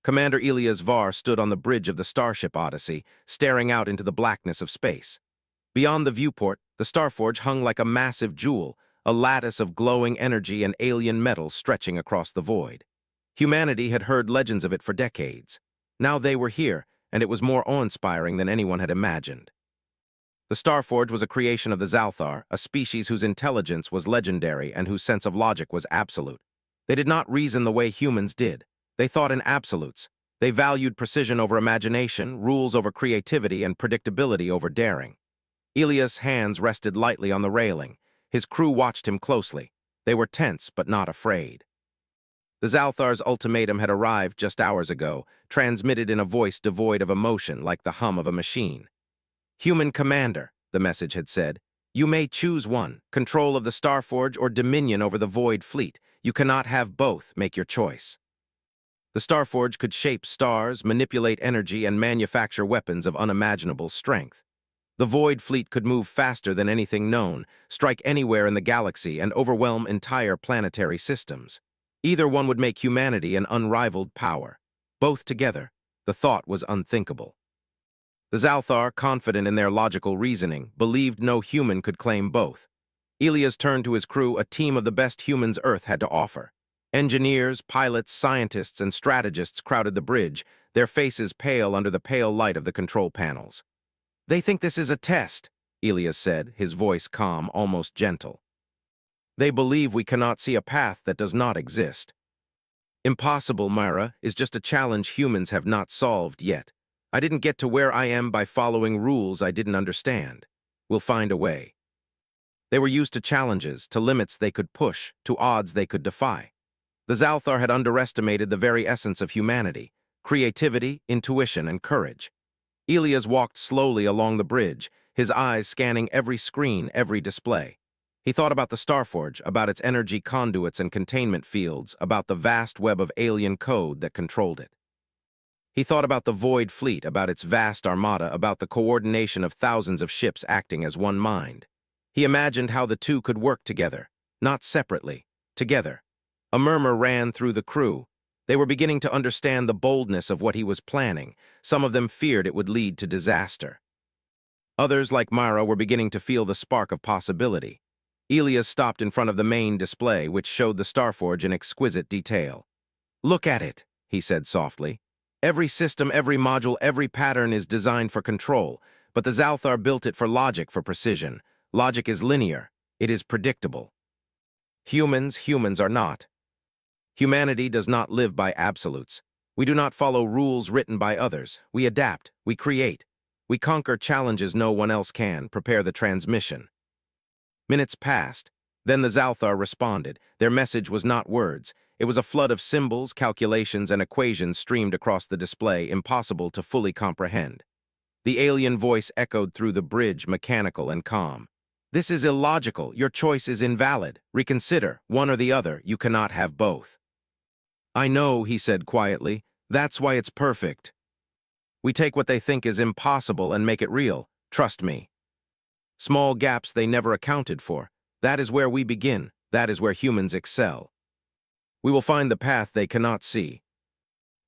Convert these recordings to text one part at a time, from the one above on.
Commander Elias Var stood on the bridge of the starship Odyssey, staring out into the blackness of space. Beyond the viewport, the Starforge hung like a massive jewel, a lattice of glowing energy and alien metal stretching across the void. Humanity had heard legends of it for decades. Now they were here, and it was more awe-inspiring than anyone had imagined. The Starforge was a creation of the Zalthar, a species whose intelligence was legendary and whose sense of logic was absolute. They did not reason the way humans did. They thought in absolutes. They valued precision over imagination, rules over creativity, and predictability over daring. Elias' hands rested lightly on the railing. His crew watched him closely. They were tense but not afraid. The Zalthar's ultimatum had arrived just hours ago, transmitted in a voice devoid of emotion like the hum of a machine. "Human commander," the message had said, "you may choose one, control of the Starforge or dominion over the Void Fleet. You cannot have both. Make your choice." The Starforge could shape stars, manipulate energy, and manufacture weapons of unimaginable strength. The Void Fleet could move faster than anything known, strike anywhere in the galaxy, and overwhelm entire planetary systems. Either one would make humanity an unrivaled power. Both together, the thought was unthinkable. The Zalthar, confident in their logical reasoning, believed no human could claim both. Elias turned to his crew, a team of the best humans Earth had to offer. Engineers, pilots, scientists, and strategists crowded the bridge, their faces pale under the pale light of the control panels. "They think this is a test," Elias said, his voice calm, almost gentle. "They believe we cannot see a path that does not exist." "Impossible, Myra, is just a challenge humans have not solved yet. I didn't get to where I am by following rules I didn't understand. We'll find a way." They were used to challenges, to limits they could push, to odds they could defy. The Zalthar had underestimated the very essence of humanity: creativity, intuition, and courage. Elias walked slowly along the bridge, his eyes scanning every screen, every display. He thought about the Starforge, about its energy conduits and containment fields, about the vast web of alien code that controlled it. He thought about the Void Fleet, about its vast armada, about the coordination of thousands of ships acting as one mind. He imagined how the two could work together, not separately, together. A murmur ran through the crew. They were beginning to understand the boldness of what he was planning. Some of them feared it would lead to disaster. Others, like Myra, were beginning to feel the spark of possibility. Elias stopped in front of the main display, which showed the Starforge in exquisite detail. "Look at it," he said softly. "Every system, every module, every pattern is designed for control, but the Zalthar built it for logic, for precision. Logic is linear. It is predictable. Humans are not. Humanity does not live by absolutes. We do not follow rules written by others. We adapt, we create. We conquer challenges no one else can, prepare the transmission." Minutes passed. Then the Zalthar responded. Their message was not words. It was a flood of symbols, calculations, and equations streamed across the display, impossible to fully comprehend. The alien voice echoed through the bridge, mechanical and calm. "This is illogical. Your choice is invalid. Reconsider. One or the other. You cannot have both." "I know," he said quietly. "That's why it's perfect. We take what they think is impossible and make it real. Trust me. Small gaps they never accounted for. That is where we begin. That is where humans excel. We will find the path they cannot see."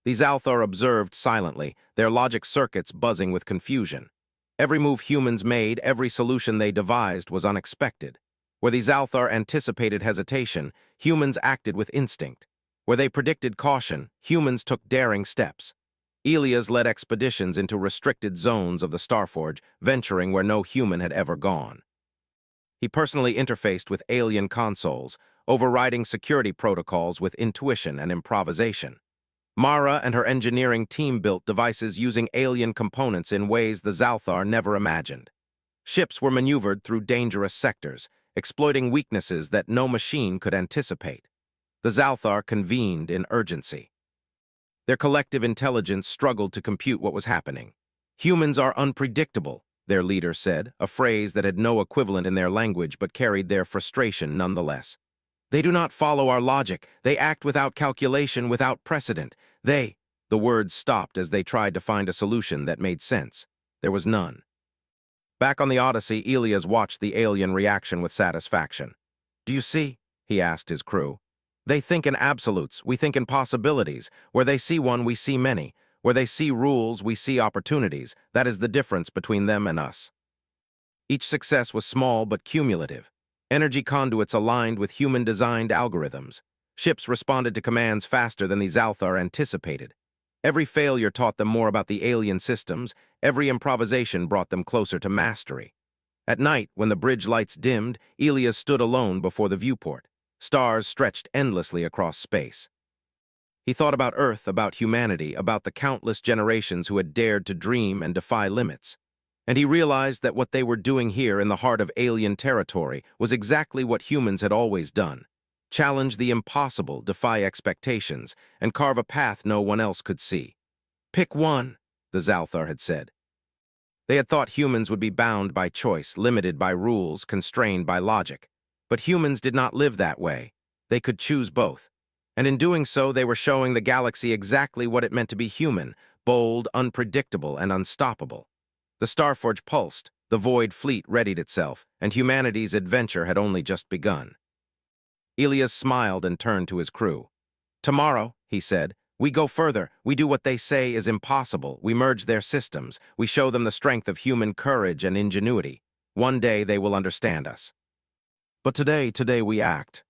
The Zalthar observed silently, their logic circuits buzzing with confusion. Every move humans made, every solution they devised was unexpected. Where the Zalthar anticipated hesitation, humans acted with instinct. Where they predicted caution, humans took daring steps. Elias led expeditions into restricted zones of the Starforge, venturing where no human had ever gone. He personally interfaced with alien consoles, overriding security protocols with intuition and improvisation. Mara and her engineering team built devices using alien components in ways the Zalthar never imagined. Ships were maneuvered through dangerous sectors, exploiting weaknesses that no machine could anticipate. The Zalthar convened in urgency. Their collective intelligence struggled to compute what was happening. "Humans are unpredictable," their leader said, a phrase that had no equivalent in their language but carried their frustration nonetheless. "They do not follow our logic. They act without calculation, without precedent. The words stopped as they tried to find a solution that made sense. There was none. Back on the Odyssey, Elias watched the alien reaction with satisfaction. "Do you see?" he asked his crew. They think in absolutes, we think in possibilities. Where they see one, we see many. Where they see rules, we see opportunities. That is the difference between them and us. Each success was small but cumulative. Energy conduits aligned with human-designed algorithms. Ships responded to commands faster than the Zalthar anticipated. Every failure taught them more about the alien systems. Every improvisation brought them closer to mastery. At night, when the bridge lights dimmed, Elias stood alone before the viewport. Stars stretched endlessly across space. He thought about Earth, about humanity, about the countless generations who had dared to dream and defy limits. And he realized that what they were doing here in the heart of alien territory was exactly what humans had always done. Challenge the impossible, defy expectations, and carve a path no one else could see. "Pick one," the Zalthar had said. They had thought humans would be bound by choice, limited by rules, constrained by logic. But humans did not live that way. They could choose both. And in doing so, they were showing the galaxy exactly what it meant to be human: bold, unpredictable, and unstoppable. The Starforge pulsed, the Void Fleet readied itself, and humanity's adventure had only just begun. Elias smiled and turned to his crew. "Tomorrow," he said, "we go further. We do what they say is impossible. We merge their systems. We show them the strength of human courage and ingenuity. One day they will understand us. But today we act."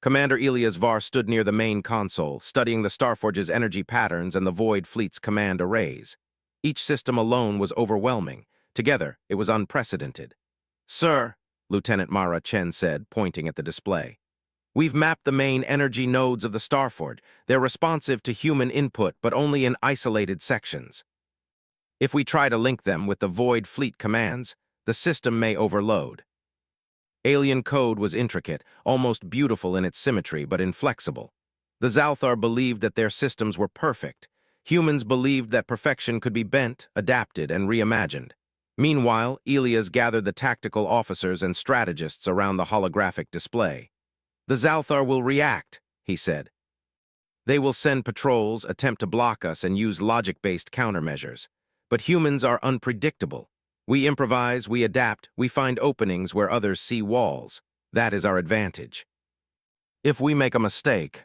Commander Elias Var stood near the main console, studying the Starforge's energy patterns and the Void Fleet's command arrays. Each system alone was overwhelming. Together, it was unprecedented. "Sir," Lieutenant Mara Chen said, pointing at the display, "we've mapped the main energy nodes of the Starforge. They're responsive to human input, but only in isolated sections. If we try to link them with the Void Fleet commands, the system may overload." Alien code was intricate, almost beautiful in its symmetry, but inflexible. The Zalthar believed that their systems were perfect. Humans believed that perfection could be bent, adapted, and reimagined. Meanwhile, Elias gathered the tactical officers and strategists around the holographic display. "The Zalthar will react," he said. "They will send patrols, attempt to block us, and use logic-based countermeasures. But humans are unpredictable. We improvise, we adapt, we find openings where others see walls. That is our advantage. If we make a mistake..."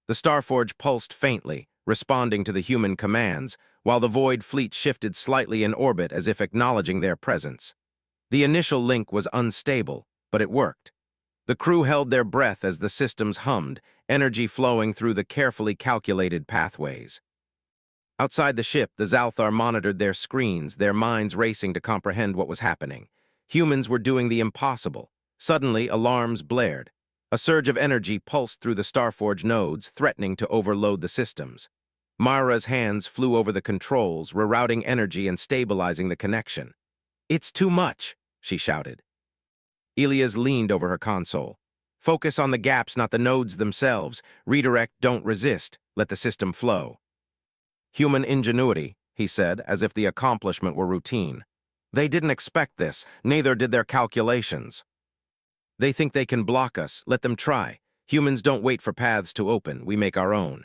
The Starforge pulsed faintly, responding to the human commands, while the Void Fleet shifted slightly in orbit as if acknowledging their presence. The initial link was unstable, but it worked. The crew held their breath as the systems hummed, energy flowing through the carefully calculated pathways. Outside the ship, the Zalthar monitored their screens, their minds racing to comprehend what was happening. Humans were doing the impossible. Suddenly, alarms blared. A surge of energy pulsed through the Starforge nodes, threatening to overload the systems. Mara's hands flew over the controls, rerouting energy and stabilizing the connection. "It's too much," she shouted. Elias leaned over her console. "Focus on the gaps, not the nodes themselves. Redirect, don't resist. Let the system flow." "Human ingenuity," he said, as if the accomplishment were routine. "They didn't expect this, neither did their calculations. They think they can block us. Let them try. Humans don't wait for paths to open. We make our own."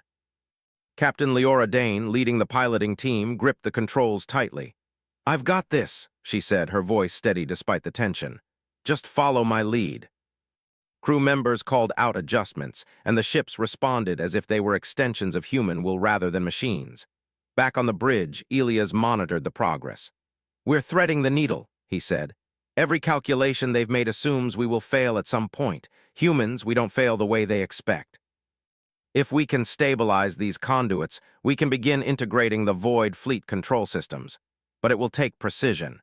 Captain Leora Dane, leading the piloting team, gripped the controls tightly. "I've got this," she said, her voice steady despite the tension. "Just follow my lead." Crew members called out adjustments, and the ships responded as if they were extensions of human will rather than machines. Back on the bridge, Elias monitored the progress. "We're threading the needle," he said. "Every calculation they've made assumes we will fail at some point. Humans, we don't fail the way they expect. If we can stabilize these conduits, we can begin integrating the Void Fleet control systems. But it will take precision."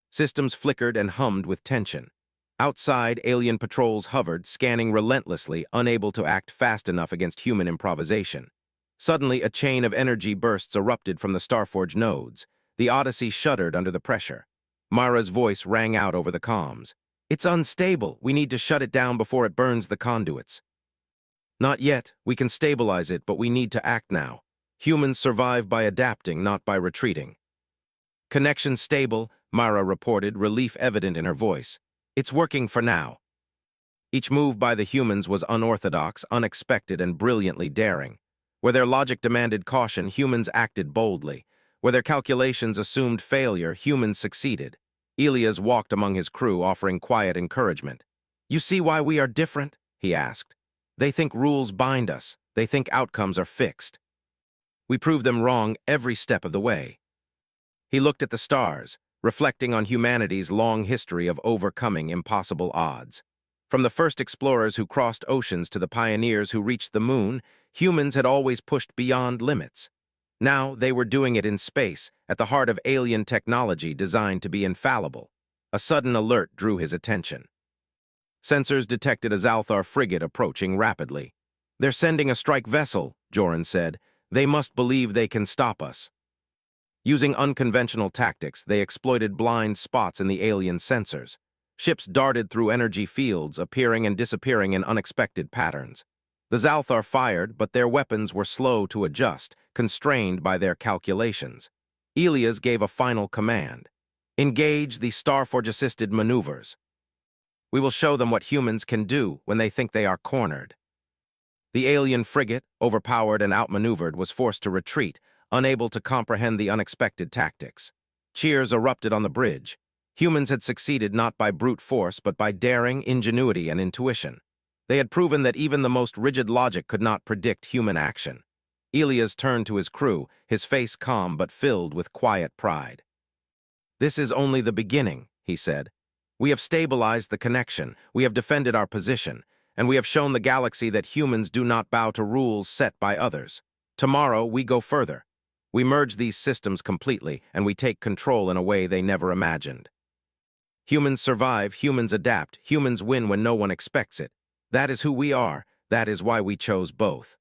Systems flickered and hummed with tension. Outside, alien patrols hovered, scanning relentlessly, unable to act fast enough against human improvisation. Suddenly, a chain of energy bursts erupted from the Starforge nodes. The Odyssey shuddered under the pressure. Mara's voice rang out over the comms. "It's unstable. We need to shut it down before it burns the conduits." "Not yet. We can stabilize it, but we need to act now. Humans survive by adapting, not by retreating." "Connection stable," Mara reported, relief evident in her voice. "It's working for now." Each move by the humans was unorthodox, unexpected, and brilliantly daring. Where their logic demanded caution, humans acted boldly. Where their calculations assumed failure, humans succeeded. Elias walked among his crew, offering quiet encouragement. "You see why we are different?" he asked. They think rules bind us. They think outcomes are fixed. We prove them wrong every step of the way. He looked at the stars, reflecting on humanity's long history of overcoming impossible odds. From the first explorers who crossed oceans to the pioneers who reached the moon, humans had always pushed beyond limits. Now they were doing it in space, at the heart of alien technology designed to be infallible. A sudden alert drew his attention. Sensors detected a Zalthar frigate approaching rapidly. "They're sending a strike vessel," Joran said. "They must believe they can stop us." Using unconventional tactics, they exploited blind spots in the alien sensors. Ships darted through energy fields, appearing and disappearing in unexpected patterns. The Zalthar fired, but their weapons were slow to adjust, constrained by their calculations. Elias gave a final command. "Engage the Starforge-assisted maneuvers. We will show them what humans can do when they think they are cornered." The alien frigate, overpowered and outmaneuvered, was forced to retreat, unable to comprehend the unexpected tactics. Cheers erupted on the bridge. Humans had succeeded not by brute force, but by daring, ingenuity, and intuition. They had proven that even the most rigid logic could not predict human action. Elias turned to his crew, his face calm but filled with quiet pride. "This is only the beginning," he said. "We have stabilized the connection, we have defended our position, and we have shown the galaxy that humans do not bow to rules set by others. Tomorrow, we go further. We merge these systems completely, and we take control in a way they never imagined. Humans survive, humans adapt, humans win when no one expects it. That is who we are. That is why we chose both."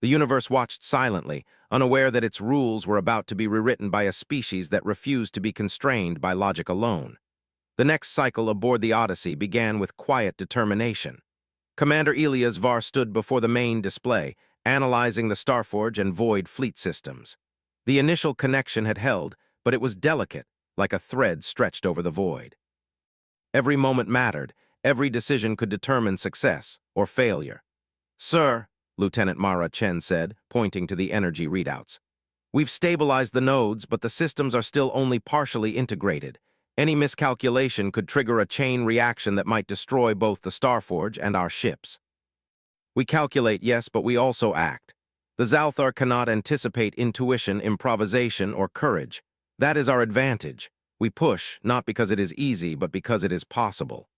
The universe watched silently, unaware that its rules were about to be rewritten by a species that refused to be constrained by logic alone. The next cycle aboard the Odyssey began with quiet determination. Commander Elias Var stood before the main display, analyzing the Starforge and Void fleet systems. The initial connection had held, but it was delicate, like a thread stretched over the void. Every moment mattered, every decision could determine success or failure. "Sir," Lieutenant Mara Chen said, pointing to the energy readouts, "we've stabilized the nodes, but the systems are still only partially integrated. Any miscalculation could trigger a chain reaction that might destroy both the Starforge and our ships. We calculate, yes, but we also act. The Zalthar cannot anticipate intuition, improvisation, or courage. That is our advantage. We push, not because it is easy, but because it is possible."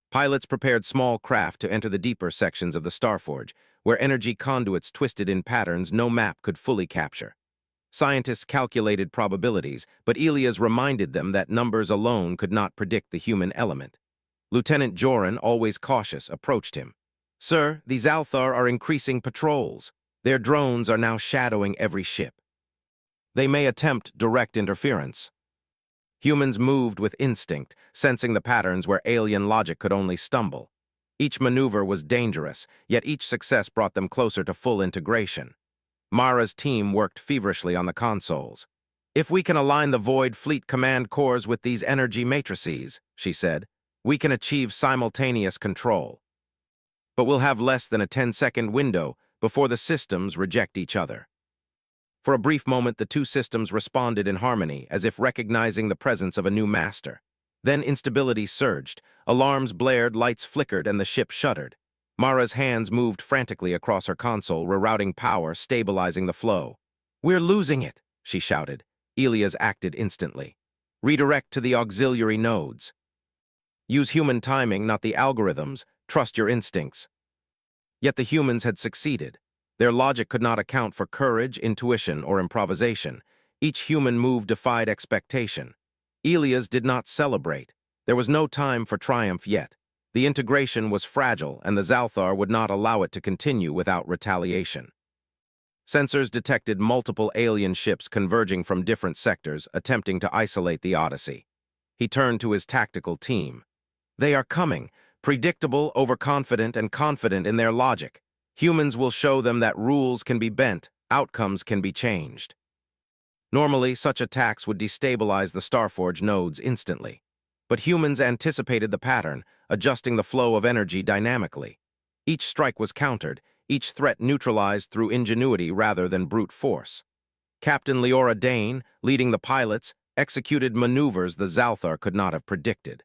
Pilots prepared small craft to enter the deeper sections of the Starforge, where energy conduits twisted in patterns no map could fully capture. Scientists calculated probabilities, but Elias reminded them that numbers alone could not predict the human element. Lieutenant Joran, always cautious, approached him. "Sir, the Zalthar are increasing patrols. Their drones are now shadowing every ship. They may attempt direct interference." Humans moved with instinct, sensing the patterns where alien logic could only stumble. Each maneuver was dangerous, yet each success brought them closer to full integration. Mara's team worked feverishly on the consoles. "If we can align the Void Fleet command cores with these energy matrices," she said, "we can achieve simultaneous control. But we'll have less than a 10-second window before the systems reject each other." For a brief moment, the two systems responded in harmony, as if recognizing the presence of a new master. Then instability surged. Alarms blared, lights flickered, and the ship shuddered. Mara's hands moved frantically across her console, rerouting power, stabilizing the flow. "We're losing it," she shouted. Elias acted instantly. "Redirect to the auxiliary nodes. Use human timing, not the algorithms. Trust your instincts." Yet the humans had succeeded. Their logic could not account for courage, intuition, or improvisation. Each human move defied expectation. Elias did not celebrate. There was no time for triumph yet. The integration was fragile, and the Zalthar would not allow it to continue without retaliation. Sensors detected multiple alien ships converging from different sectors, attempting to isolate the Odyssey. He turned to his tactical team. "They are coming, predictable, overconfident, and confident in their logic. Humans will show them that rules can be bent, outcomes can be changed." Normally, such attacks would destabilize the Starforge nodes instantly. But humans anticipated the pattern, adjusting the flow of energy dynamically. Each strike was countered, each threat neutralized through ingenuity rather than brute force. Captain Leora Dane, leading the pilots, executed maneuvers the Zalthar could not have predicted.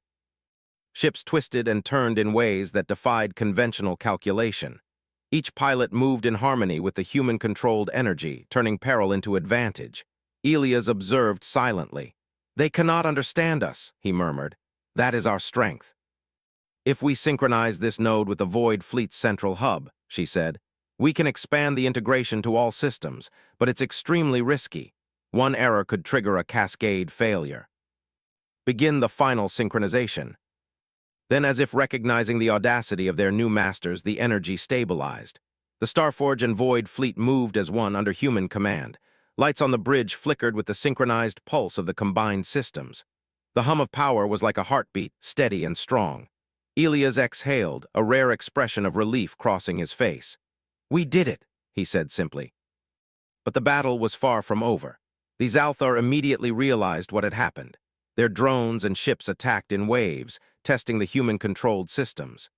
Ships twisted and turned in ways that defied conventional calculation. Each pilot moved in harmony with the human-controlled energy, turning peril into advantage. Elias observed silently. "They cannot understand us," he murmured. "That is our strength." "If we synchronize this node with the Void Fleet's central hub," she said, "we can expand the integration to all systems, but it's extremely risky. One error could trigger a cascade failure. Begin the final synchronization." Then, as if recognizing the audacity of their new masters, the energy stabilized. The Starforge and Void Fleet moved as one under human command. Lights on the bridge flickered with the synchronized pulse of the combined systems. The hum of power was like a heartbeat, steady and strong. Elias exhaled, a rare expression of relief crossing his face. "We did it," he said simply. But the battle was far from over. The Zalthar immediately realized what had happened. Their drones and ships attacked in waves, testing the human-controlled systems.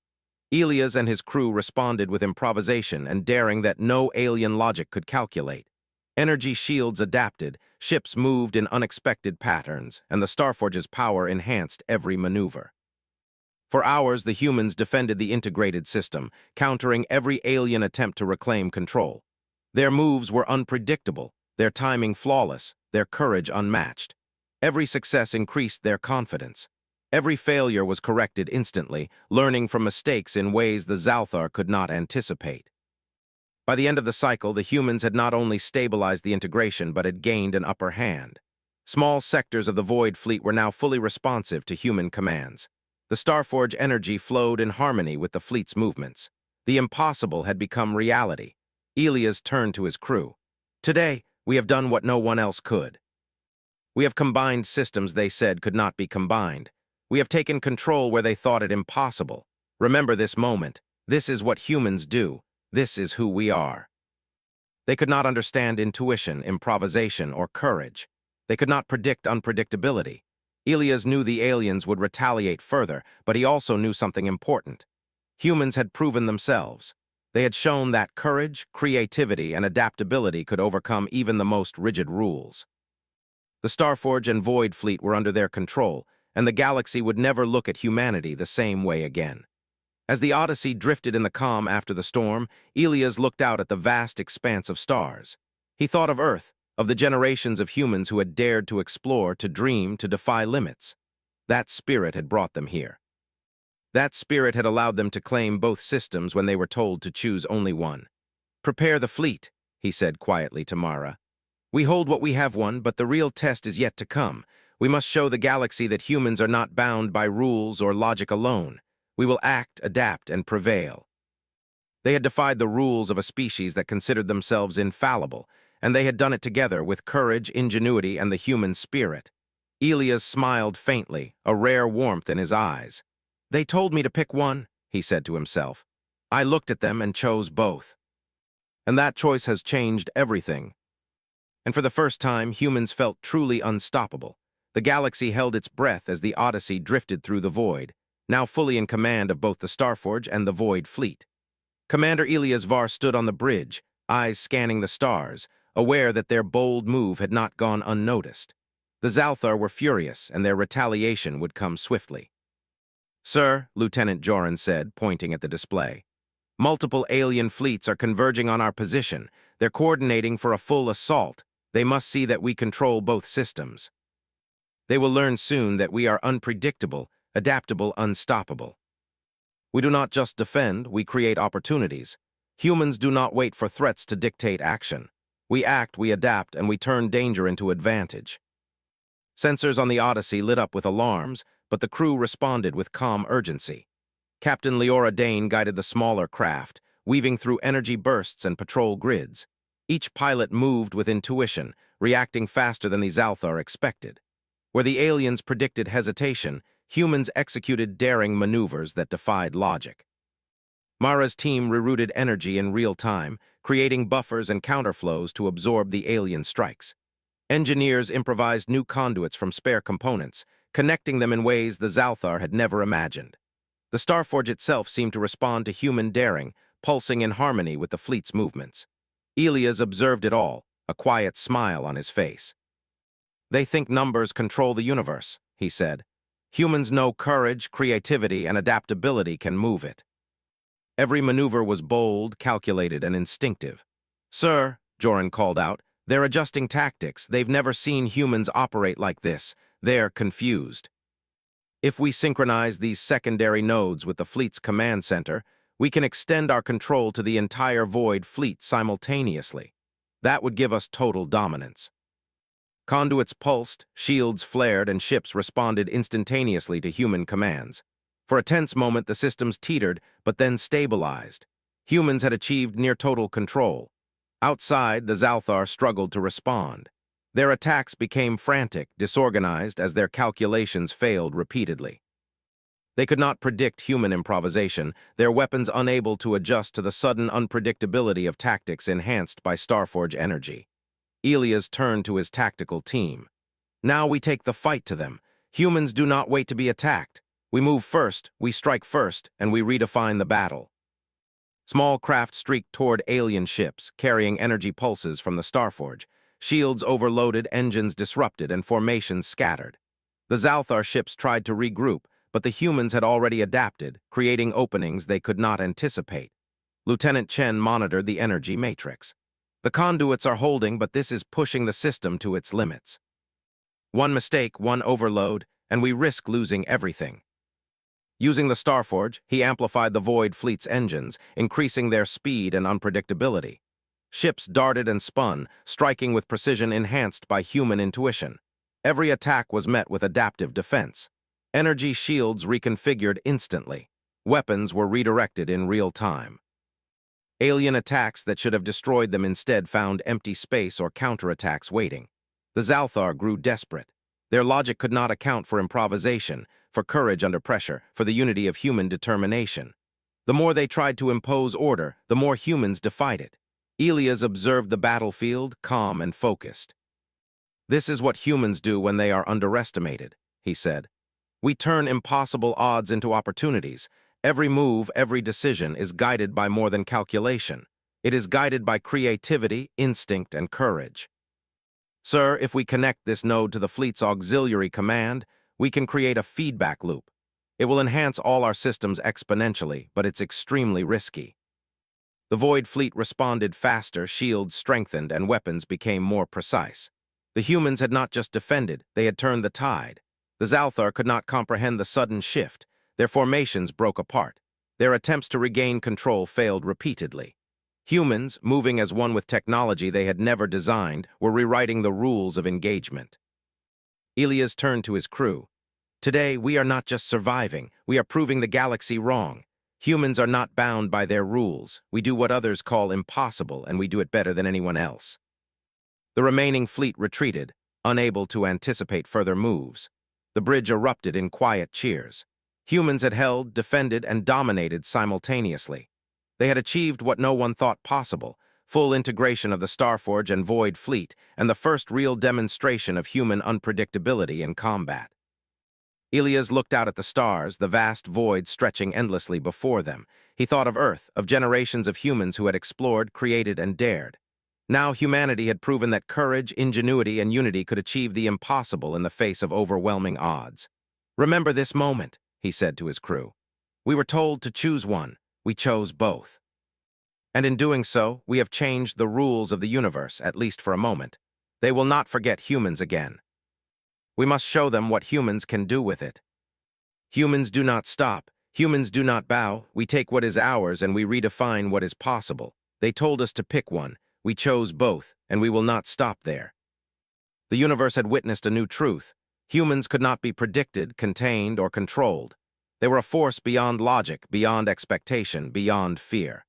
Elias and his crew responded with improvisation and daring that no alien logic could calculate. Energy shields adapted, ships moved in unexpected patterns, and the Starforge's power enhanced every maneuver. For hours, the humans defended the integrated system, countering every alien attempt to reclaim control. Their moves were unpredictable, their timing flawless, their courage unmatched. Every success increased their confidence. Every failure was corrected instantly, learning from mistakes in ways the Zalthar could not anticipate. By the end of the cycle, the humans had not only stabilized the integration but had gained an upper hand. Small sectors of the Void Fleet were now fully responsive to human commands. The Starforge energy flowed in harmony with the fleet's movements. The impossible had become reality. Elias turned to his crew. "Today, we have done what no one else could. We have combined systems they said could not be combined. We have taken control where they thought it impossible. Remember this moment. This is what humans do. This is who we are." They could not understand intuition, improvisation, or courage. They could not predict unpredictability. Elias knew the aliens would retaliate further, but he also knew something important. Humans had proven themselves. They had shown that courage, creativity, and adaptability could overcome even the most rigid rules. The Starforge and Void Fleet were under their control, and the galaxy would never look at humanity the same way again. As the Odyssey drifted in the calm after the storm, Elias looked out at the vast expanse of stars. He thought of Earth, of the generations of humans who had dared to explore, to dream, to defy limits. That spirit had brought them here. That spirit had allowed them to claim both systems when they were told to choose only one. "Prepare the fleet," he said quietly to Mara. "We hold what we have won, but the real test is yet to come. We must show the galaxy that humans are not bound by rules or logic alone. We will act, adapt, and prevail." They had defied the rules of a species that considered themselves infallible, and they had done it together with courage, ingenuity, and the human spirit. Elias smiled faintly, a rare warmth in his eyes. "They told me to pick one," he said to himself. "I looked at them and chose both. And that choice has changed everything." And for the first time, humans felt truly unstoppable. The galaxy held its breath as the Odyssey drifted through the void, now fully in command of both the Starforge and the Void Fleet. Commander Elias Var stood on the bridge, eyes scanning the stars, aware that their bold move had not gone unnoticed. The Zalthar were furious, and their retaliation would come swiftly. "Sir," Lieutenant Joran said, pointing at the display, "multiple alien fleets are converging on our position. They're coordinating for a full assault. They must see that we control both systems. They will learn soon that we are unpredictable, adaptable, unstoppable. We do not just defend, we create opportunities. Humans do not wait for threats to dictate action. We act, we adapt, and we turn danger into advantage." Sensors on the Odyssey lit up with alarms, but the crew responded with calm urgency. Captain Leora Dane guided the smaller craft, weaving through energy bursts and patrol grids. Each pilot moved with intuition, reacting faster than the Zalthar expected. Where the aliens predicted hesitation, humans executed daring maneuvers that defied logic. Mara's team rerouted energy in real time, creating buffers and counterflows to absorb the alien strikes. Engineers improvised new conduits from spare components, connecting them in ways the Zalthar had never imagined. The Starforge itself seemed to respond to human daring, pulsing in harmony with the fleet's movements. Elias observed it all, a quiet smile on his face. "They think numbers control the universe," he said. Humans know courage, creativity, and adaptability can move it. Every maneuver was bold, calculated, and instinctive. "Sir," Joran called out, "they're adjusting tactics. They've never seen humans operate like this. They're confused." If we synchronize these secondary nodes with the fleet's command center, we can extend our control to the entire Void fleet simultaneously. That would give us total dominance. Conduits pulsed, shields flared, and ships responded instantaneously to human commands. For a tense moment, the systems teetered, but then stabilized. Humans had achieved near-total control. Outside, the Zalthar struggled to respond. Their attacks became frantic, disorganized, as their calculations failed repeatedly. They could not predict human improvisation, their weapons unable to adjust to the sudden unpredictability of tactics enhanced by Starforge energy. Elias turned to his tactical team. "Now we take the fight to them. Humans do not wait to be attacked. We move first, we strike first, and we redefine the battle." Small craft streaked toward alien ships, carrying energy pulses from the Starforge. Shields overloaded, engines disrupted, and formations scattered. The Zalthar ships tried to regroup, but the humans had already adapted, creating openings they could not anticipate. Lieutenant Chen monitored the energy matrix. "The conduits are holding, but this is pushing the system to its limits. One mistake, one overload, and we risk losing everything." Using the Starforge, he amplified the Void fleet's engines, increasing their speed and unpredictability. Ships darted and spun, striking with precision enhanced by human intuition. Every attack was met with adaptive defense. Energy shields reconfigured instantly. Weapons were redirected in real time. Alien attacks that should have destroyed them instead found empty space or counterattacks waiting. The Zalthar grew desperate. Their logic could not account for improvisation, for courage under pressure, for the unity of human determination. The more they tried to impose order, the more humans defied it. Elias observed the battlefield, calm and focused. "This is what humans do when they are underestimated," he said. "We turn impossible odds into opportunities. Every move, every decision is guided by more than calculation. It is guided by creativity, instinct, and courage. Sir, if we connect this node to the fleet's auxiliary command, we can create a feedback loop. It will enhance all our systems exponentially, but it's extremely risky." The Void fleet responded faster, shields strengthened, and weapons became more precise. The humans had not just defended, they had turned the tide. The Zalthar could not comprehend the sudden shift. Their formations broke apart. Their attempts to regain control failed repeatedly. Humans, moving as one with technology they had never designed, were rewriting the rules of engagement. Elias turned to his crew. "Today, we are not just surviving, we are proving the galaxy wrong. Humans are not bound by their rules. We do what others call impossible, and we do it better than anyone else." The remaining fleet retreated, unable to anticipate further moves. The bridge erupted in quiet cheers. Humans had held, defended, and dominated simultaneously. They had achieved what no one thought possible, full integration of the Starforge and Void fleet, and the first real demonstration of human unpredictability in combat. Elias looked out at the stars, the vast void stretching endlessly before them. He thought of Earth, of generations of humans who had explored, created, and dared. Now humanity had proven that courage, ingenuity, and unity could achieve the impossible in the face of overwhelming odds. "Remember this moment," he said to his crew. "We were told to choose one. We chose both. And in doing so, we have changed the rules of the universe, at least for a moment. They will not forget humans again. We must show them what humans can do with it. Humans do not stop. Humans do not bow. We take what is ours and we redefine what is possible. They told us to pick one. We chose both, and we will not stop there." The universe had witnessed a new truth. Humans could not be predicted, contained, or controlled. They were a force beyond logic, beyond expectation, beyond fear.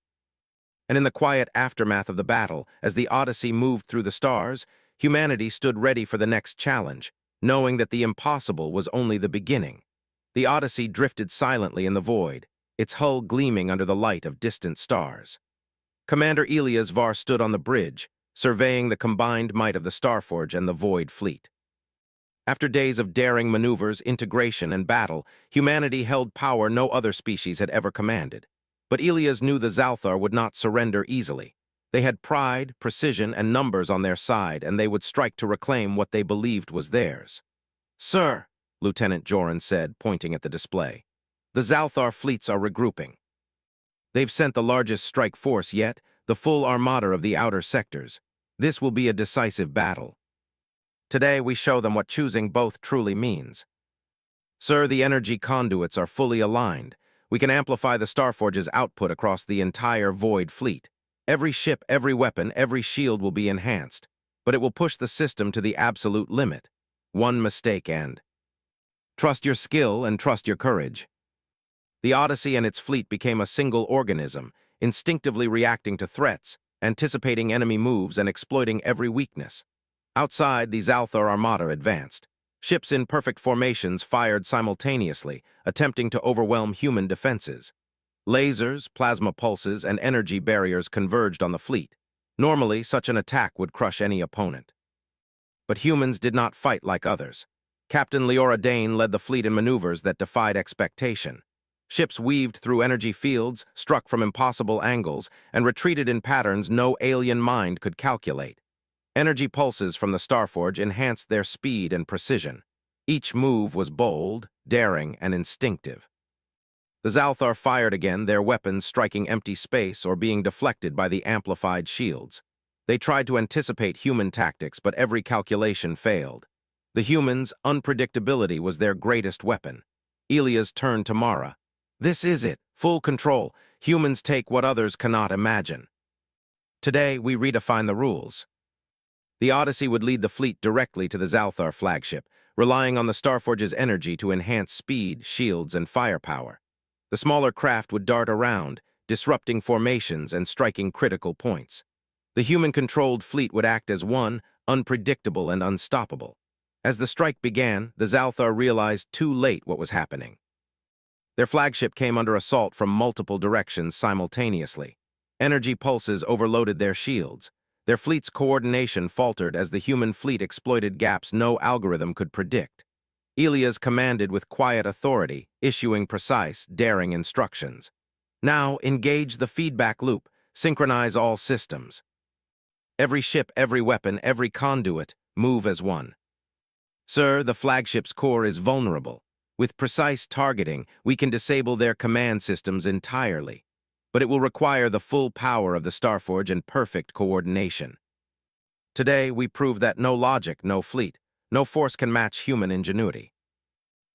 And in the quiet aftermath of the battle, as the Odyssey moved through the stars, humanity stood ready for the next challenge, knowing that the impossible was only the beginning. The Odyssey drifted silently in the void, its hull gleaming under the light of distant stars. Commander Elias Var stood on the bridge, surveying the combined might of the Starforge and the Void fleet. After days of daring maneuvers, integration, and battle, humanity held power no other species had ever commanded. But Elias knew the Zalthar would not surrender easily. They had pride, precision, and numbers on their side, and they would strike to reclaim what they believed was theirs. "Sir," Lieutenant Joran said, pointing at the display. The Zalthar fleets are regrouping. They've sent the largest strike force yet, the full armada of the outer sectors. This will be a decisive battle. Today we show them what choosing both truly means. Sir, the energy conduits are fully aligned. We can amplify the Starforge's output across the entire Void fleet. Every ship, every weapon, every shield will be enhanced, but it will push the system to the absolute limit. One mistake and... Trust your skill and trust your courage. The Odyssey and its fleet became a single organism, instinctively reacting to threats, anticipating enemy moves and exploiting every weakness. Outside, the Zalthar armada advanced. Ships in perfect formations fired simultaneously, attempting to overwhelm human defenses. Lasers, plasma pulses, and energy barriers converged on the fleet. Normally, such an attack would crush any opponent. But humans did not fight like others. Captain Leora Dane led the fleet in maneuvers that defied expectation. Ships weaved through energy fields, struck from impossible angles, and retreated in patterns no alien mind could calculate. Energy pulses from the Starforge enhanced their speed and precision. Each move was bold, daring, and instinctive. The Zalthar fired again, their weapons striking empty space or being deflected by the amplified shields. They tried to anticipate human tactics, but every calculation failed. The humans' unpredictability was their greatest weapon. Elias turned to Mara. This is it, full control. Humans take what others cannot imagine. Today, we redefine the rules. The Odyssey would lead the fleet directly to the Zalthar flagship, relying on the Starforge's energy to enhance speed, shields, and firepower. The smaller craft would dart around, disrupting formations and striking critical points. The human-controlled fleet would act as one, unpredictable and unstoppable. As the strike began, the Zalthar realized too late what was happening. Their flagship came under assault from multiple directions simultaneously. Energy pulses overloaded their shields. Their fleet's coordination faltered as the human fleet exploited gaps no algorithm could predict. Elias commanded with quiet authority, issuing precise, daring instructions. Now, engage the feedback loop, synchronize all systems. Every ship, every weapon, every conduit, move as one. Sir, the flagship's core is vulnerable. With precise targeting, we can disable their command systems entirely. But it will require the full power of the Starforge and perfect coordination. Today, we prove that no logic, no fleet, no force can match human ingenuity.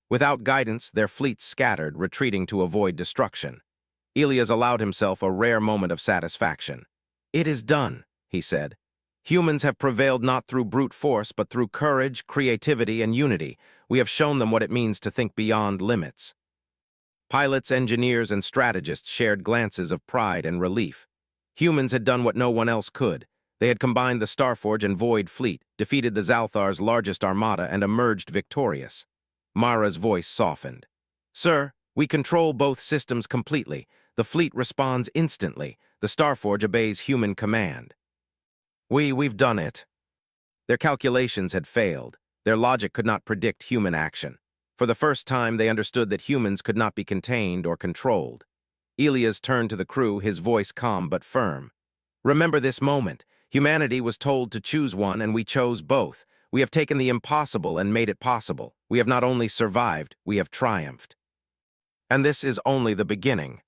Without guidance, their fleets scattered, retreating to avoid destruction. Elias allowed himself a rare moment of satisfaction. It is done, he said. Humans have prevailed not through brute force, but through courage, creativity, and unity. We have shown them what it means to think beyond limits. Pilots, engineers, and strategists shared glances of pride and relief. Humans had done what no one else could. They had combined the Starforge and Void fleet, defeated the Zalthar's largest armada, and emerged victorious. Mara's voice softened. Sir, we control both systems completely. The fleet responds instantly. The Starforge obeys human command. We've done it. Their calculations had failed. Their logic could not predict human action. For the first time, they understood that humans could not be contained or controlled. Elias turned to the crew, his voice calm but firm. Remember this moment. Humanity was told to choose one, and we chose both. We have taken the impossible and made it possible. We have not only survived, we have triumphed. And this is only the beginning.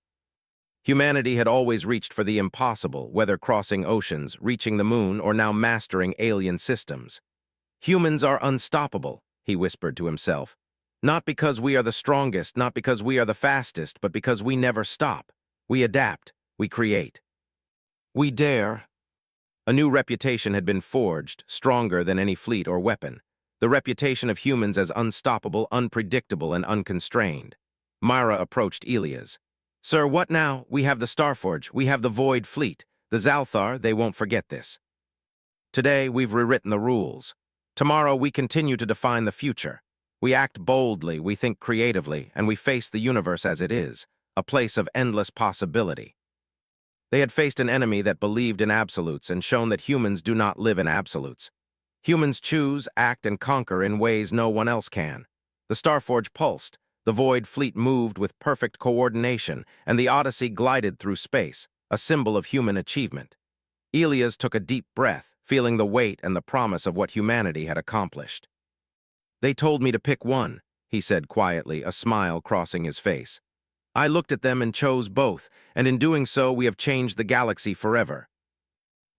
Humanity had always reached for the impossible, whether crossing oceans, reaching the moon, or now mastering alien systems. Humans are unstoppable, he whispered to himself. Not because we are the strongest, not because we are the fastest, but because we never stop. We adapt, we create. We dare. A new reputation had been forged, stronger than any fleet or weapon. The reputation of humans as unstoppable, unpredictable, and unconstrained. Mara approached Elias. Sir, what now? We have the Starforge, we have the Void fleet. The Zalthar, they won't forget this. Today, we've rewritten the rules. Tomorrow, we continue to define the future. We act boldly, we think creatively, and we face the universe as it is, a place of endless possibility. They had faced an enemy that believed in absolutes and shown that humans do not live in absolutes. Humans choose, act, and conquer in ways no one else can. The Starforge pulsed, the Void fleet moved with perfect coordination, and the Odyssey glided through space, a symbol of human achievement. Elias took a deep breath, feeling the weight and the promise of what humanity had accomplished. They told me to pick one, he said quietly, a smile crossing his face. I looked at them and chose both, and in doing so we have changed the galaxy forever.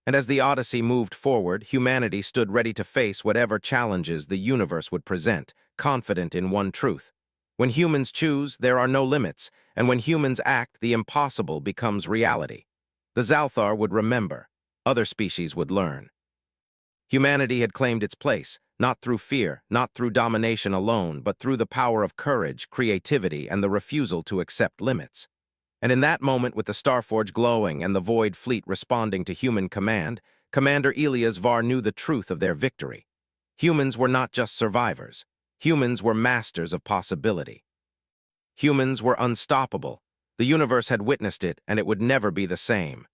And as the Odyssey moved forward, humanity stood ready to face whatever challenges the universe would present, confident in one truth. When humans choose, there are no limits, and when humans act, the impossible becomes reality. The Zalthar would remember. Other species would learn. Humanity had claimed its place, not through fear, not through domination alone, but through the power of courage, creativity, and the refusal to accept limits. And in that moment, with the Starforge glowing and the Void Fleet responding to human command, Commander Elias Var knew the truth of their victory. Humans were not just survivors. Humans were masters of possibility. Humans were unstoppable. The universe had witnessed it, and it would never be the same.